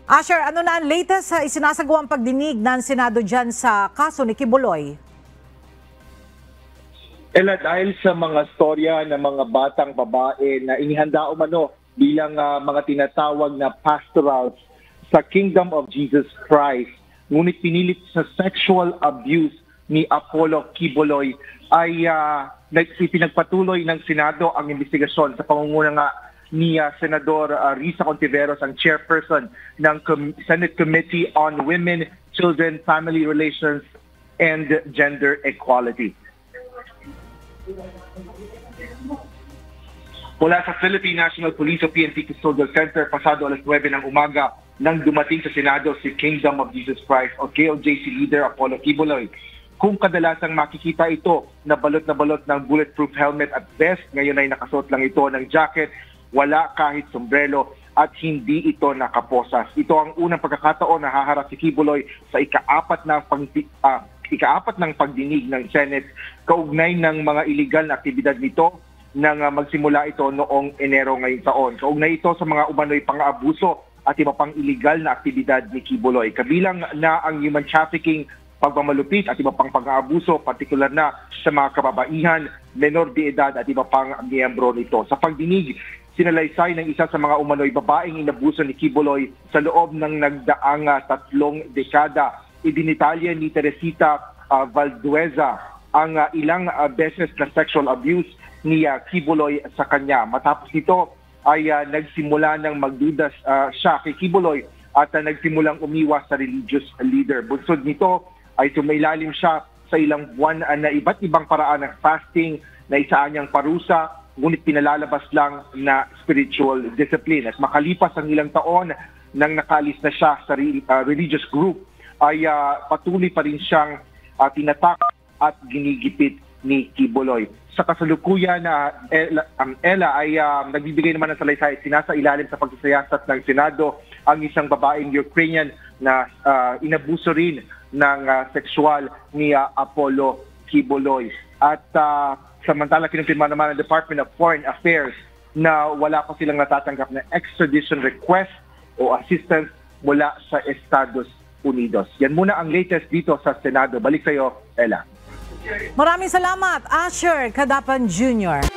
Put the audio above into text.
Asher, ano na ang latest sa isinasagawang pagdinig ng Senado dyan sa kaso ni Quiboloy? Ella, dahil sa mga storya ng mga batang babae na inihanda umano bilang mga tinatawag na pastorals sa Kingdom of Jesus Christ, ngunit pinilit sa sexual abuse ni Apollo Quiboloy, ay ipinagpatuloy ng Senado ang investigasyon sa pangunguna nga ni Senador Risa Contiveros, ang chairperson ng Senate Committee on Women, Children, Family Relations, and Gender Equality. Mula sa Philippine National Police o PNP Custodial Center, pasado alas 9 ng umaga nang dumating sa Senado si Kingdom of Jesus Christ o KOJC leader Apollo Quiboloy. Kung kadalasang makikita ito na balot ng bulletproof helmet at vest, ngayon ay nakasuot lang ito ng jacket, wala kahit sombrero at hindi ito nakaposas. Ito ang unang pagkakataon na haharap si Quiboloy sa ika-4 ng pagdinig ng Senate kaugnay ng mga illegal na aktibidad nito nang magsimula ito noong Enero ngayong taon. Kaugnay ito sa mga umano'y pang-aabuso at iba pang illegal na aktibidad ni Quiboloy. Kabilang na ang human trafficking, pagmamalupit at iba pang pang-aabuso, partikular na sa mga kababaihan, menor de edad at iba pang miyembro nito. Sa pagdinig, sinalaysay ng isa sa mga umano'y babaeng inabuso ni Quiboloy sa loob ng nagdaang 3 dekada. Idinitalya ni Teresita Valdueza ang ilang beses na sexual abuse ni Quiboloy sa kanya. Matapos ito ay nagsimula ng magdudas siya kay Quiboloy at nagsimulang umiwas sa religious leader. Bunsod nito ay sumailalim siya sa ilang buwan na iba't ibang paraan ng fasting na isaan niyang parusa, ngunit pinalalabas lang na spiritual discipline. At makalipas ang ilang taon nang nakaalis na siya sa religious group, ay patuloy pa rin siyang tinatak at ginigipit ni Quiboloy. Sa kasalukuyan, Ella ay nagbibigay naman ng salaysay, sinasailalim sa pagsasayasat ng Senado ang isang babaeng Ukrainian na inabuso rin ng sexual ni Apollo Quiboloy. At samantala kinumpirma naman ng Department of Foreign Affairs na wala pa silang natatanggap na extradition request o assistance mula sa Estados Unidos. Yan muna ang latest dito sa Senado. Balik sa iyo, Ella. Maraming salamat, Asher Cadapan Jr.